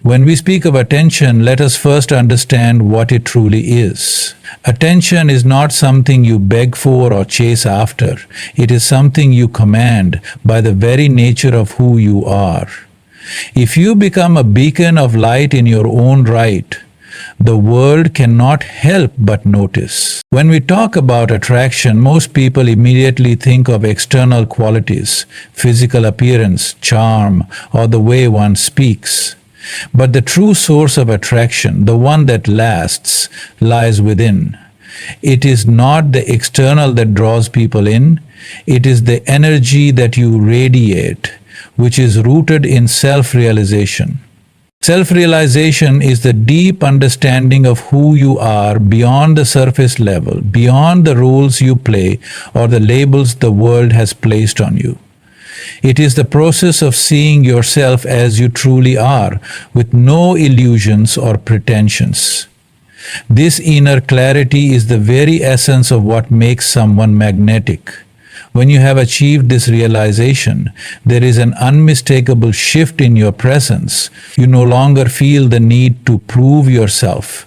When we speak of attention, let us first understand what it truly is. Attention is not something you beg for or chase after. It is something you command by the very nature of who you are. If you become a beacon of light in your own right, the world cannot help but notice. When we talk about attraction, most people immediately think of external qualities, physical appearance, charm, or the way one speaks. But the true source of attraction, the one that lasts, lies within. It is not the external that draws people in, it is the energy that you radiate, which is rooted in self-realization. Self-realization is the deep understanding of who you are beyond the surface level, beyond the roles you play or the labels the world has placed on you. It is the process of seeing yourself as you truly are, with no illusions or pretensions. This inner clarity is the very essence of what makes someone magnetic. When you have achieved this realization, there is an unmistakable shift in your presence. You no longer feel the need to prove yourself,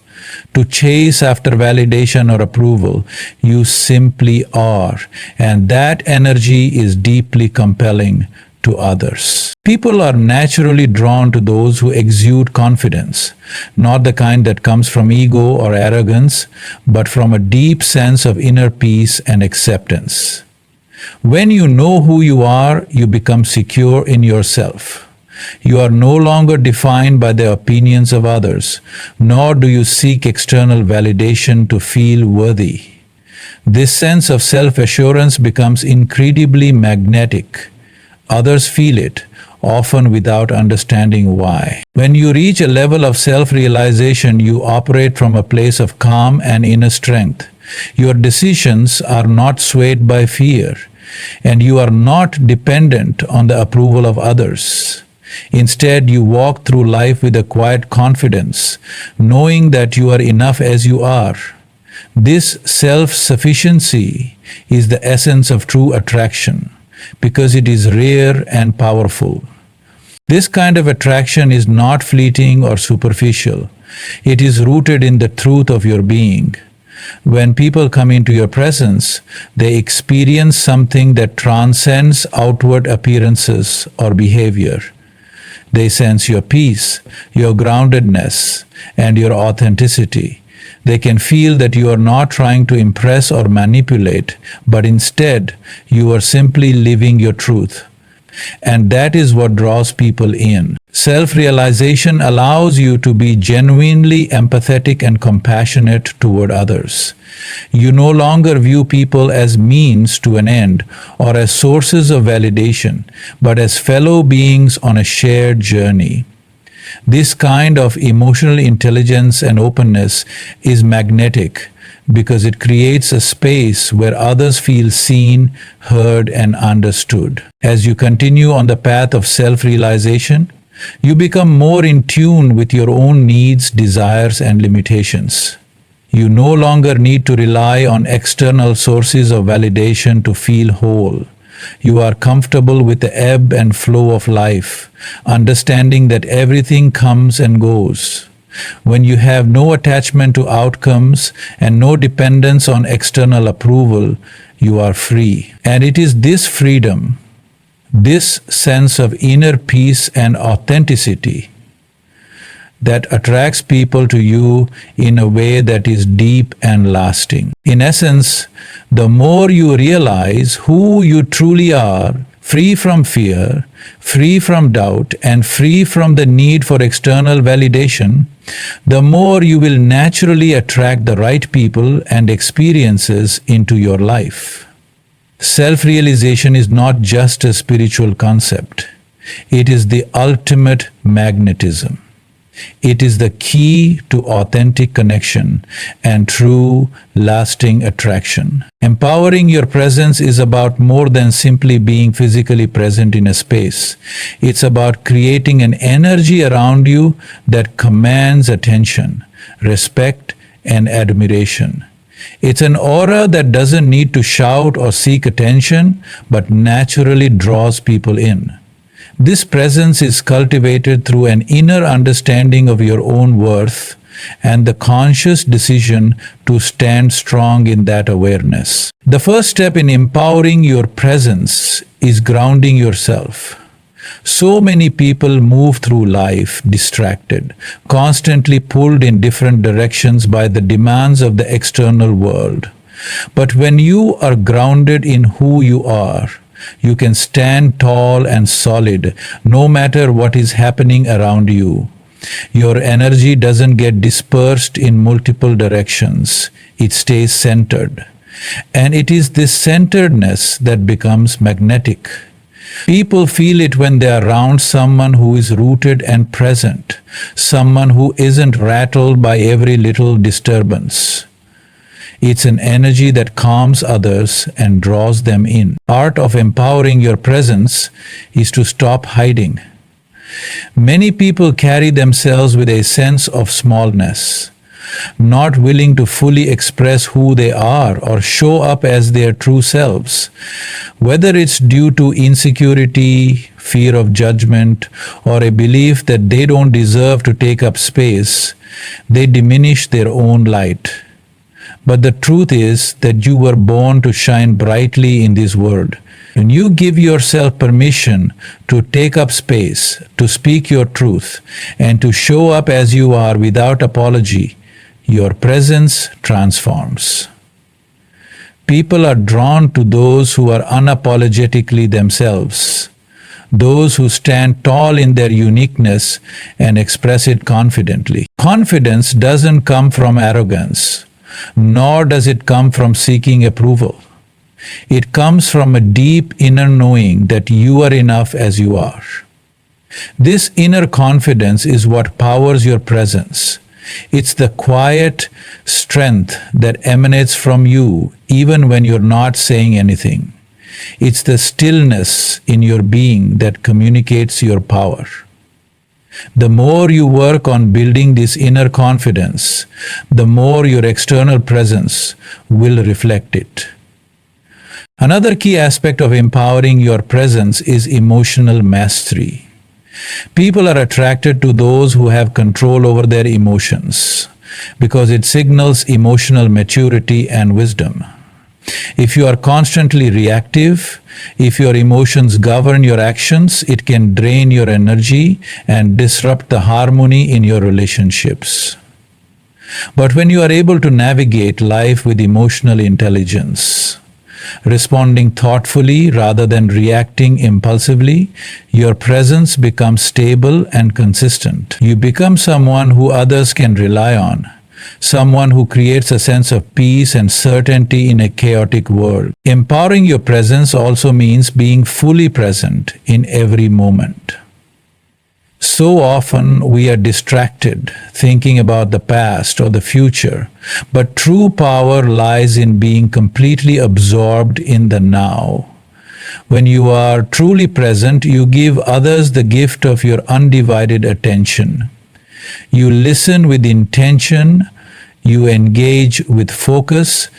to chase after validation or approval. You simply are, and that energy is deeply compelling to others. People are naturally drawn to those who exude confidence, not the kind that comes from ego or arrogance, but from a deep sense of inner peace and acceptance. When you know who you are, you become secure in yourself. You are no longer defined by the opinions of others, nor do you seek external validation to feel worthy. This sense of self-assurance becomes incredibly magnetic. Others feel it, often without understanding why. When you reach a level of self-realization, you operate from a place of calm and inner strength. Your decisions are not swayed by fear, and you are not dependent on the approval of others. Instead, you walk through life with a quiet confidence, knowing that you are enough as you are. This self-sufficiency is the essence of true attraction, because it is rare and powerful. This kind of attraction is not fleeting or superficial. It is rooted in the truth of your being. When people come into your presence, they experience something that transcends outward appearances or behavior. They sense your peace, your groundedness, and your authenticity. They can feel that you are not trying to impress or manipulate, but instead, you are simply living your truth. And that is what draws people in. Self-realization allows you to be genuinely empathetic and compassionate toward others. You no longer view people as means to an end or as sources of validation, but as fellow beings on a shared journey. This kind of emotional intelligence and openness is magnetic because it creates a space where others feel seen, heard, and understood. As you continue on the path of self-realization, you become more in tune with your own needs, desires, and limitations. You no longer need to rely on external sources of validation to feel whole. You are comfortable with the ebb and flow of life, understanding that everything comes and goes. When you have no attachment to outcomes and no dependence on external approval, you are free. And it is this freedom, this sense of inner peace and authenticity, that attracts people to you in a way that is deep and lasting. In essence, the more you realize who you truly are, free from fear, free from doubt, and free from the need for external validation, the more you will naturally attract the right people and experiences into your life. Self-realization is not just a spiritual concept. It is the ultimate magnetism. It is the key to authentic connection and true, lasting attraction. Empowering your presence is about more than simply being physically present in a space. It's about creating an energy around you that commands attention, respect, and admiration. It's an aura that doesn't need to shout or seek attention, but naturally draws people in. This presence is cultivated through an inner understanding of your own worth and the conscious decision to stand strong in that awareness. The first step in empowering your presence is grounding yourself. So many people move through life distracted, constantly pulled in different directions by the demands of the external world. But when you are grounded in who you are, you can stand tall and solid no matter what is happening around you. Your energy doesn't get dispersed in multiple directions. It stays centered. And it is this centeredness that becomes magnetic. People feel it when they are around someone who is rooted and present, someone who isn't rattled by every little disturbance. It's an energy that calms others and draws them in. Art of empowering your presence is to stop hiding. Many people carry themselves with a sense of smallness, not willing to fully express who they are or show up as their true selves. Whether it's due to insecurity, fear of judgment, or a belief that they don't deserve to take up space, they diminish their own light. But the truth is that you were born to shine brightly in this world. When you give yourself permission to take up space, to speak your truth, and to show up as you are without apology, your presence transforms. People are drawn to those who are unapologetically themselves, those who stand tall in their uniqueness and express it confidently. Confidence doesn't come from arrogance, nor does it come from seeking approval. It comes from a deep inner knowing that you are enough as you are. This inner confidence is what powers your presence. It's the quiet strength that emanates from you even when you're not saying anything. It's the stillness in your being that communicates your power. The more you work on building this inner confidence, the more your external presence will reflect it. Another key aspect of empowering your presence is emotional mastery. People are attracted to those who have control over their emotions because it signals emotional maturity and wisdom. If you are constantly reactive, if your emotions govern your actions, it can drain your energy and disrupt the harmony in your relationships. But when you are able to navigate life with emotional intelligence, responding thoughtfully rather than reacting impulsively, your presence becomes stable and consistent. You become someone who others can rely on, someone who creates a sense of peace and certainty in a chaotic world. Empowering your presence also means being fully present in every moment. So often we are distracted, thinking about the past or the future, but true power lies in being completely absorbed in the now. When you are truly present, you give others the gift of your undivided attention. You listen with intention, you engage with focus,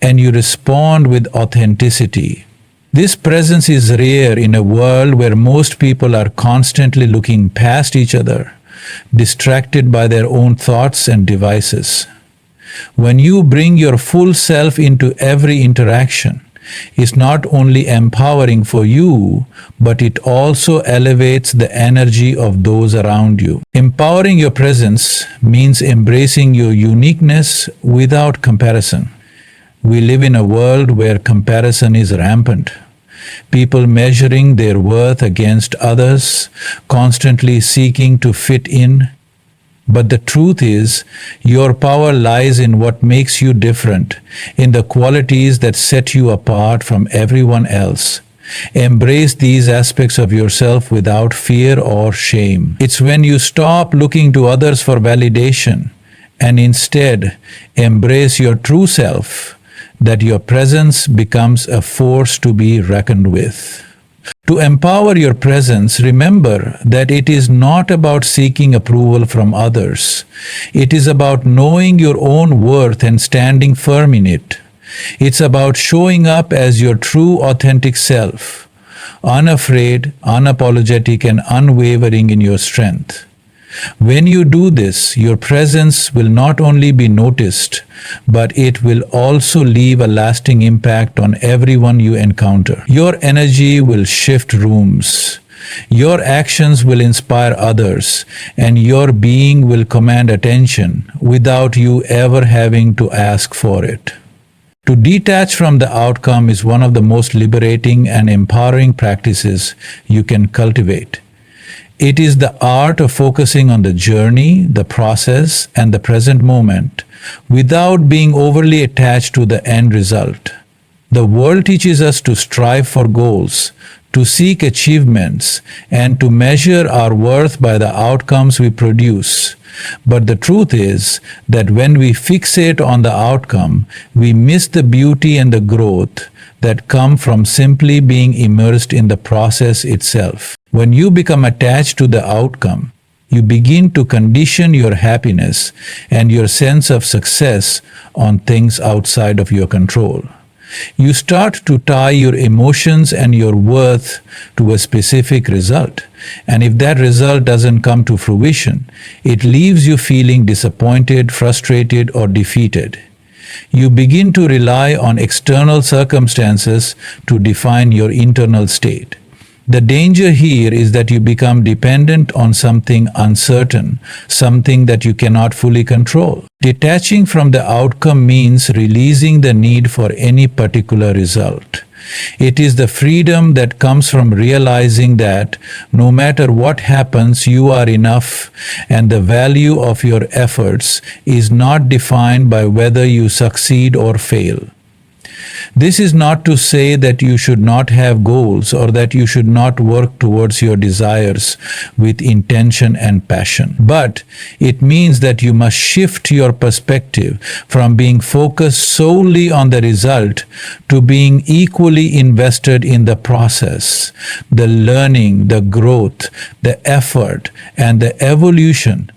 and you respond with authenticity. This presence is rare in a world where most people are constantly looking past each other, distracted by their own thoughts and devices. When you bring your full self into every interaction, it's not only empowering for you, but it also elevates the energy of those around you. Empowering your presence means embracing your uniqueness without comparison. We live in a world where comparison is rampant. People measuring their worth against others, constantly seeking to fit in. But the truth is, your power lies in what makes you different, in the qualities that set you apart from everyone else. Embrace these aspects of yourself without fear or shame. It's when you stop looking to others for validation and instead embrace your true self that your presence becomes a force to be reckoned with. To empower your presence, remember that it is not about seeking approval from others. It is about knowing your own worth and standing firm in it. It's about showing up as your true, authentic self, unafraid, unapologetic, and unwavering in your strength. When you do this, your presence will not only be noticed, but it will also leave a lasting impact on everyone you encounter. Your energy will shift rooms. Your actions will inspire others, and your being will command attention without you ever having to ask for it. To detach from the outcome is one of the most liberating and empowering practices you can cultivate. It is the art of focusing on the journey, the process, and the present moment without being overly attached to the end result. The world teaches us to strive for goals, to seek achievements, and to measure our worth by the outcomes we produce. But the truth is that when we fixate on the outcome, we miss the beauty and the growth that come from simply being immersed in the process itself. When you become attached to the outcome, you begin to condition your happiness and your sense of success on things outside of your control. You start to tie your emotions and your worth to a specific result. And if that result doesn't come to fruition, it leaves you feeling disappointed, frustrated, or defeated. You begin to rely on external circumstances to define your internal state. The danger here is that you become dependent on something uncertain, something that you cannot fully control. Detaching from the outcome means releasing the need for any particular result. It is the freedom that comes from realizing that no matter what happens, you are enough, and the value of your efforts is not defined by whether you succeed or fail. This is not to say that you should not have goals or that you should not work towards your desires with intention and passion. But it means that you must shift your perspective from being focused solely on the result to being equally invested in the process, the learning, the growth, the effort, and the evolution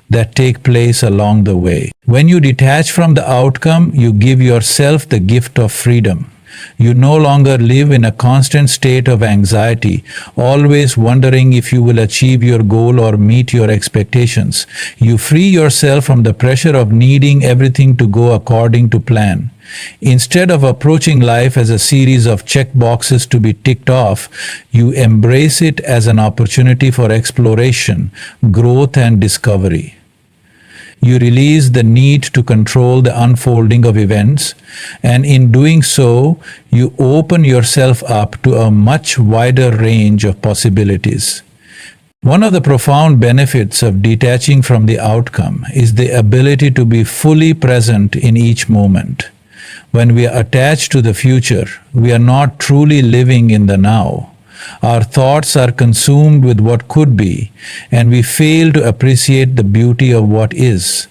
that take place along the way. When you detach from the outcome, you give yourself the gift of freedom. You no longer live in a constant state of anxiety, always wondering if you will achieve your goal or meet your expectations. You free yourself from the pressure of needing everything to go according to plan. Instead of approaching life as a series of check boxes to be ticked off, you embrace it as an opportunity for exploration, growth, and discovery. You release the need to control the unfolding of events, and in doing so, you open yourself up to a much wider range of possibilities. One of the profound benefits of detaching from the outcome is the ability to be fully present in each moment. When we are attached to the future, we are not truly living in the now. Our thoughts are consumed with what could be, and we fail to appreciate the beauty of what is.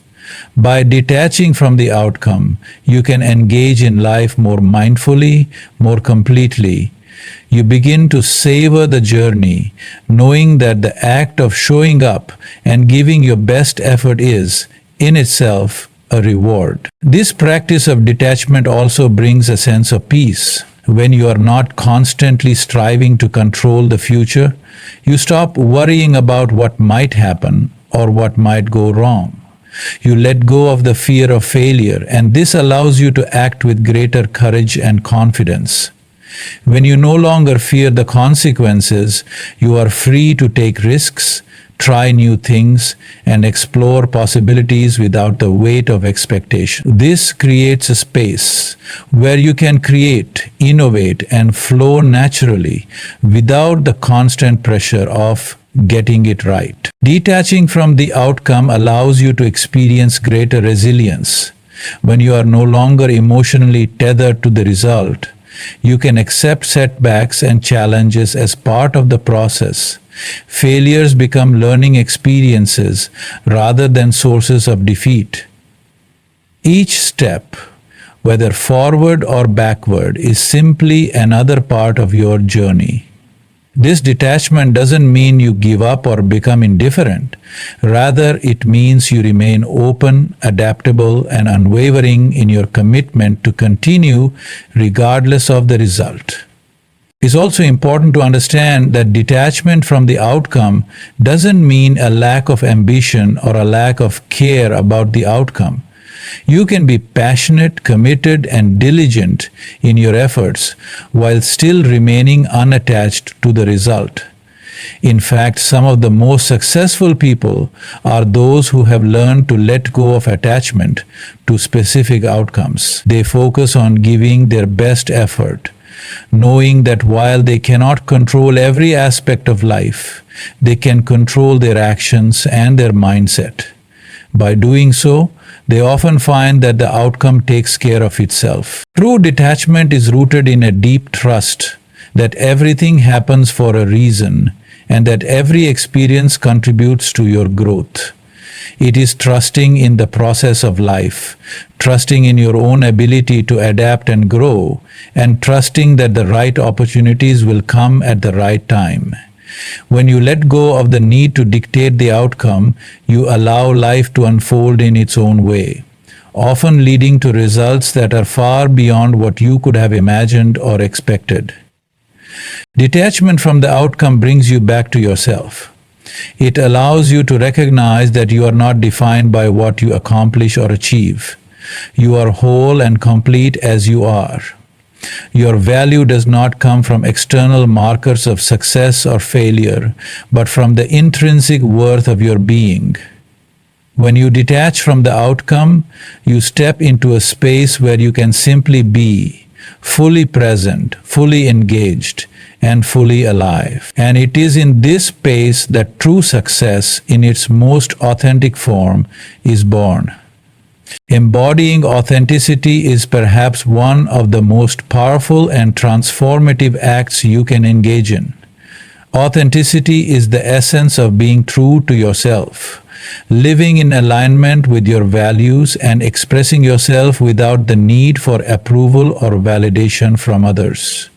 By detaching from the outcome, you can engage in life more mindfully, more completely. You begin to savor the journey, knowing that the act of showing up and giving your best effort is, in itself, a reward. This practice of detachment also brings a sense of peace. When you are not constantly striving to control the future, you stop worrying about what might happen or what might go wrong. You let go of the fear of failure, and this allows you to act with greater courage and confidence. When you no longer fear the consequences, you are free to take risks, try new things, and explore possibilities without the weight of expectation. This creates a space where you can create, innovate, and flow naturally without the constant pressure of getting it right. Detaching from the outcome allows you to experience greater resilience. When you are no longer emotionally tethered to the result, you can accept setbacks and challenges as part of the process. Failures become learning experiences rather than sources of defeat. Each step, whether forward or backward, is simply another part of your journey. This detachment doesn't mean you give up or become indifferent. Rather, it means you remain open, adaptable, and unwavering in your commitment to continue regardless of the result. It's also important to understand that detachment from the outcome doesn't mean a lack of ambition or a lack of care about the outcome. You can be passionate, committed, and diligent in your efforts while still remaining unattached to the result. In fact, some of the most successful people are those who have learned to let go of attachment to specific outcomes. They focus on giving their best effort, knowing that while they cannot control every aspect of life, they can control their actions and their mindset. By doing so, they often find that the outcome takes care of itself. True detachment is rooted in a deep trust that everything happens for a reason and that every experience contributes to your growth. It is trusting in the process of life, trusting in your own ability to adapt and grow, and trusting that the right opportunities will come at the right time. When you let go of the need to dictate the outcome, you allow life to unfold in its own way, often leading to results that are far beyond what you could have imagined or expected. Detachment from the outcome brings you back to yourself. It allows you to recognize that you are not defined by what you accomplish or achieve. You are whole and complete as you are. Your value does not come from external markers of success or failure, but from the intrinsic worth of your being. When you detach from the outcome, you step into a space where you can simply be, fully present, fully engaged, and fully alive. And it is in this space that true success in its most authentic form is born. Embodying authenticity is perhaps one of the most powerful and transformative acts you can engage in. Authenticity is the essence of being true to yourself, living in alignment with your values and expressing yourself without the need for approval or validation from others.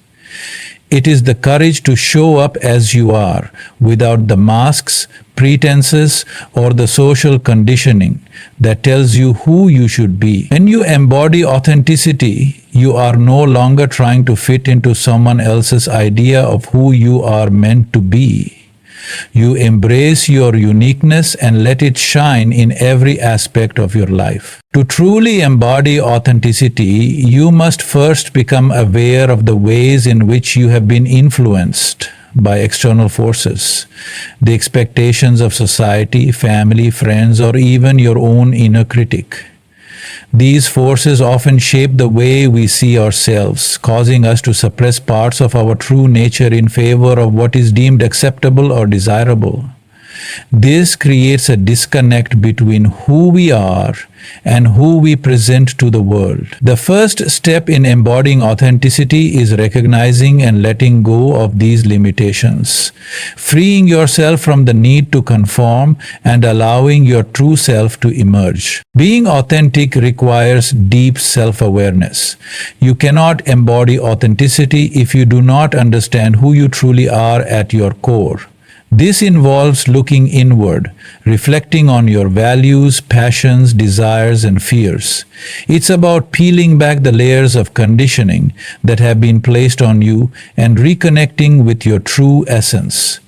It is the courage to show up as you are, without the masks, pretenses, or the social conditioning that tells you who you should be. When you embody authenticity, you are no longer trying to fit into someone else's idea of who you are meant to be. You embrace your uniqueness and let it shine in every aspect of your life. To truly embody authenticity, you must first become aware of the ways in which you have been influenced by external forces, the expectations of society, family, friends, or even your own inner critic. These forces often shape the way we see ourselves, causing us to suppress parts of our true nature in favor of what is deemed acceptable or desirable. This creates a disconnect between who we are and who we present to the world. The first step in embodying authenticity is recognizing and letting go of these limitations, freeing yourself from the need to conform and allowing your true self to emerge. Being authentic requires deep self-awareness. You cannot embody authenticity if you do not understand who you truly are at your core. This involves looking inward, reflecting on your values, passions, desires, and fears. It's about peeling back the layers of conditioning that have been placed on you and reconnecting with your true essence.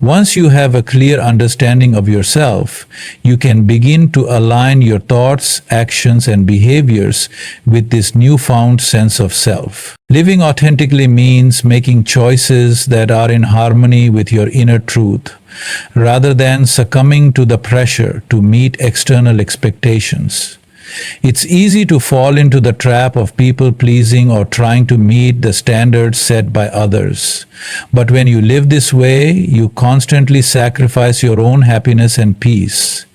Once you have a clear understanding of yourself, you can begin to align your thoughts, actions, and behaviors with this newfound sense of self. Living authentically means making choices that are in harmony with your inner truth, rather than succumbing to the pressure to meet external expectations. It's easy to fall into the trap of people-pleasing or trying to meet the standards set by others. But when you live this way, you constantly sacrifice your own happiness and peace.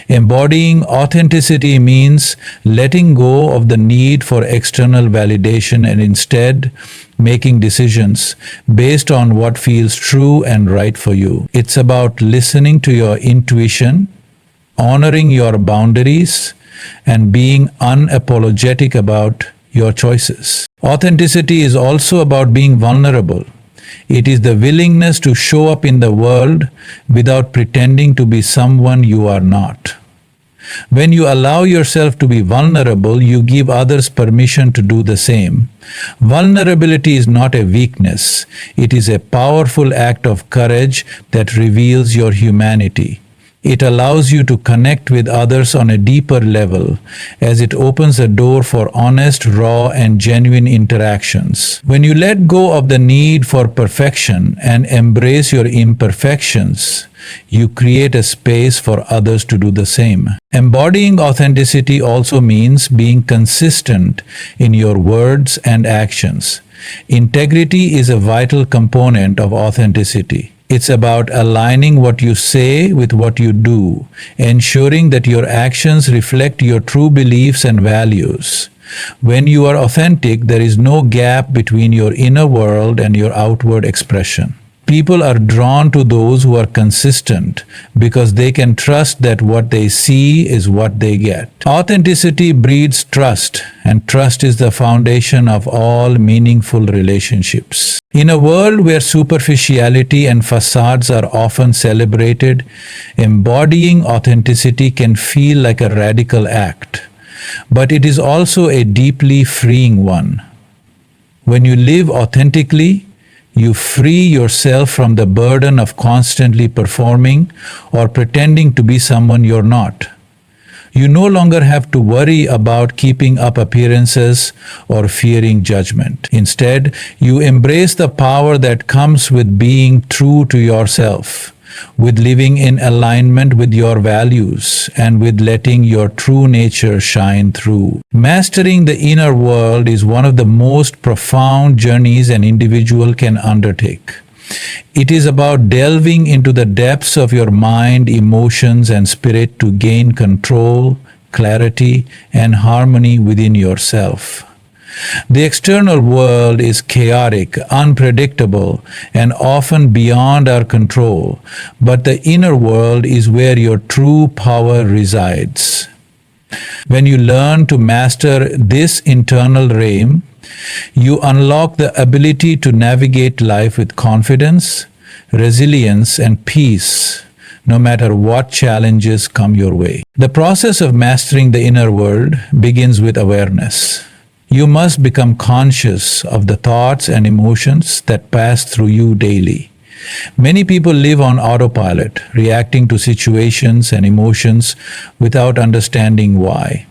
Embodying authenticity means letting go of the need for external validation and instead making decisions based on what feels true and right for you. It's about listening to your intuition, honoring your boundaries, and being unapologetic about your choices. Authenticity is also about being vulnerable. It is the willingness to show up in the world without pretending to be someone you are not. When you allow yourself to be vulnerable, you give others permission to do the same. Vulnerability is not a weakness, it is a powerful act of courage that reveals your humanity. It allows you to connect with others on a deeper level, as it opens the door for honest, raw, and genuine interactions. When you let go of the need for perfection and embrace your imperfections, you create a space for others to do the same. Embodying authenticity also means being consistent in your words and actions. Integrity is a vital component of authenticity. It's about aligning what you say with what you do, ensuring that your actions reflect your true beliefs and values. When you are authentic, there is no gap between your inner world and your outward expression. People are drawn to those who are consistent because they can trust that what they see is what they get. Authenticity breeds trust, and trust is the foundation of all meaningful relationships. In a world where superficiality and facades are often celebrated, embodying authenticity can feel like a radical act, but it is also a deeply freeing one. When you live authentically, you free yourself from the burden of constantly performing or pretending to be someone you're not. You no longer have to worry about keeping up appearances or fearing judgment. Instead, you embrace the power that comes with being true to yourself, with living in alignment with your values, and with letting your true nature shine through. Mastering the inner world is one of the most profound journeys an individual can undertake. It is about delving into the depths of your mind, emotions, and spirit to gain control, clarity, and harmony within yourself. The external world is chaotic, unpredictable, and often beyond our control, but the inner world is where your true power resides. When you learn to master this internal realm, you unlock the ability to navigate life with confidence, resilience, and peace, no matter what challenges come your way. The process of mastering the inner world begins with awareness. You must become conscious of the thoughts and emotions that pass through you daily. Many people live on autopilot, reacting to situations and emotions without understanding why.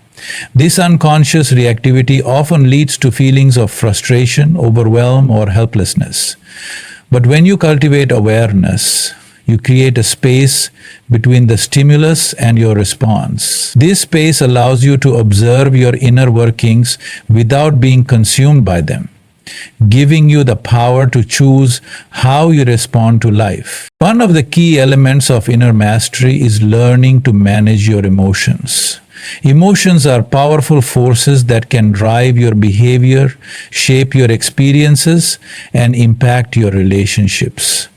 This unconscious reactivity often leads to feelings of frustration, overwhelm, or helplessness. But when you cultivate awareness, you create a space between the stimulus and your response. This space allows you to observe your inner workings without being consumed by them, giving you the power to choose how you respond to life. One of the key elements of inner mastery is learning to manage your emotions. Emotions are powerful forces that can drive your behavior, shape your experiences, and impact your relationships.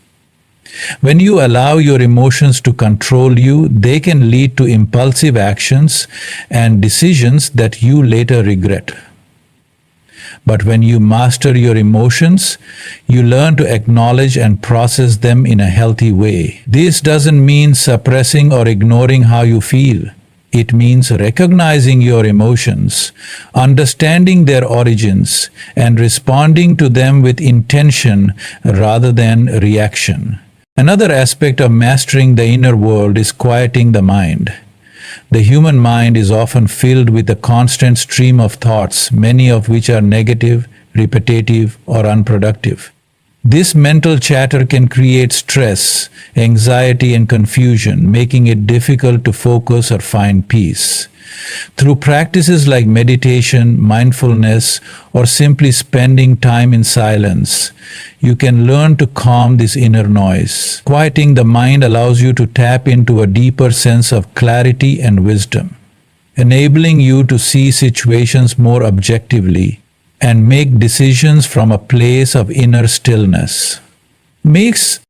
When you allow your emotions to control you, they can lead to impulsive actions and decisions that you later regret. But when you master your emotions, you learn to acknowledge and process them in a healthy way. This doesn't mean suppressing or ignoring how you feel. It means recognizing your emotions, understanding their origins, and responding to them with intention rather than reaction. Another aspect of mastering the inner world is quieting the mind. The human mind is often filled with a constant stream of thoughts, many of which are negative, repetitive, or unproductive. This mental chatter can create stress, anxiety, and confusion, making it difficult to focus or find peace. Through practices like meditation, mindfulness, or simply spending time in silence, you can learn to calm this inner noise. Quieting the mind allows you to tap into a deeper sense of clarity and wisdom, enabling you to see situations more objectively and make decisions from a place of inner stillness.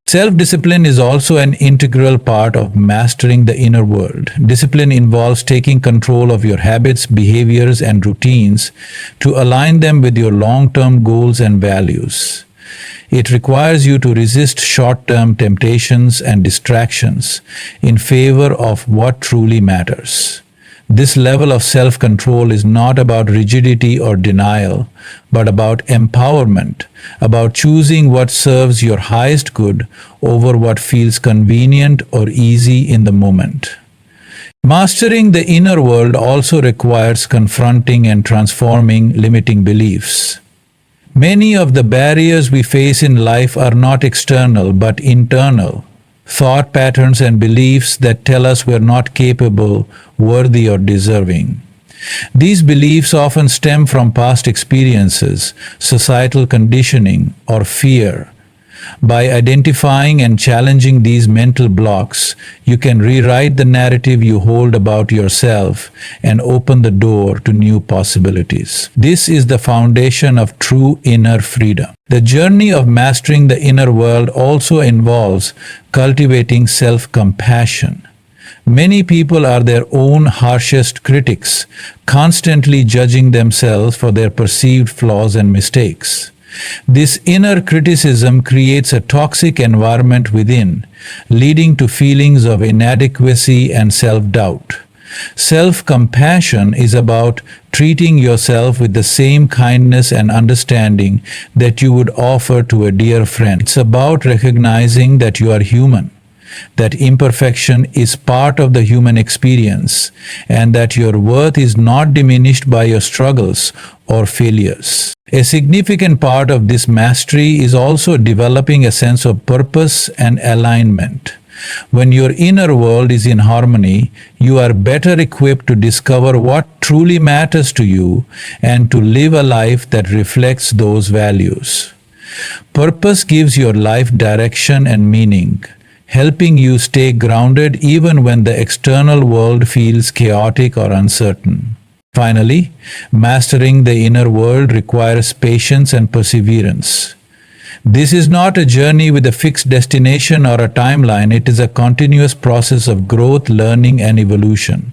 Self-discipline is also an integral part of mastering the inner world. Discipline involves taking control of your habits, behaviors, and routines to align them with your long-term goals and values. It requires you to resist short-term temptations and distractions in favor of what truly matters. This level of self-control is not about rigidity or denial, but about empowerment, about choosing what serves your highest good over what feels convenient or easy in the moment. Mastering the inner world also requires confronting and transforming limiting beliefs. Many of the barriers we face in life are not external but internal. Thought patterns and beliefs that tell us we're not capable, worthy, or deserving. These beliefs often stem from past experiences, societal conditioning, or fear. By identifying and challenging these mental blocks, you can rewrite the narrative you hold about yourself and open the door to new possibilities. This is the foundation of true inner freedom. The journey of mastering the inner world also involves cultivating self-compassion. Many people are their own harshest critics, constantly judging themselves for their perceived flaws and mistakes. This inner criticism creates a toxic environment within, leading to feelings of inadequacy and self-doubt. Self-compassion is about treating yourself with the same kindness and understanding that you would offer to a dear friend. It's about recognizing that you are human, that imperfection is part of the human experience, and that your worth is not diminished by your struggles or failures. A significant part of this mastery is also developing a sense of purpose and alignment. When your inner world is in harmony, you are better equipped to discover what truly matters to you and to live a life that reflects those values. Purpose gives your life direction and meaning, helping you stay grounded even when the external world feels chaotic or uncertain. Finally, mastering the inner world requires patience and perseverance. This is not a journey with a fixed destination or a timeline. It is a continuous process of growth, learning, and evolution.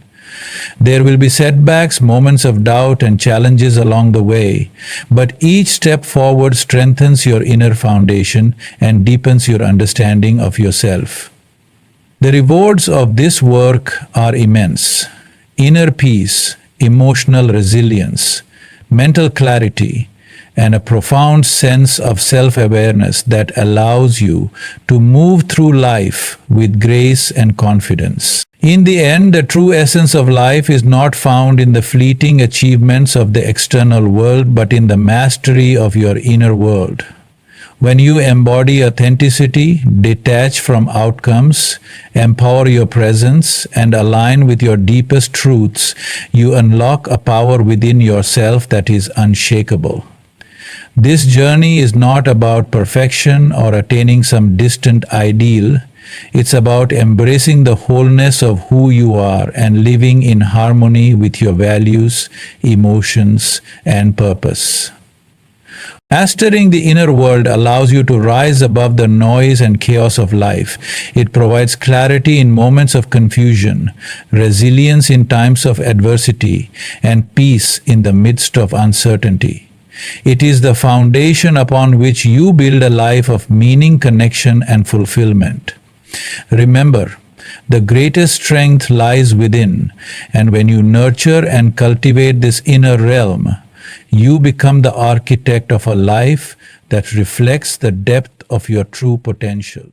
There will be setbacks, moments of doubt, and challenges along the way, but each step forward strengthens your inner foundation and deepens your understanding of yourself. The rewards of this work are immense. Inner peace, emotional resilience, mental clarity, and a profound sense of self-awareness that allows you to move through life with grace and confidence. In the end, the true essence of life is not found in the fleeting achievements of the external world, but in the mastery of your inner world. When you embody authenticity, detach from outcomes, empower your presence, and align with your deepest truths, you unlock a power within yourself that is unshakable. This journey is not about perfection or attaining some distant ideal. It's about embracing the wholeness of who you are and living in harmony with your values, emotions, and purpose. Mastering the inner world allows you to rise above the noise and chaos of life. It provides clarity in moments of confusion, resilience in times of adversity, and peace in the midst of uncertainty. It is the foundation upon which you build a life of meaning, connection, and fulfillment. Remember, the greatest strength lies within, and when you nurture and cultivate this inner realm, you become the architect of a life that reflects the depth of your true potential.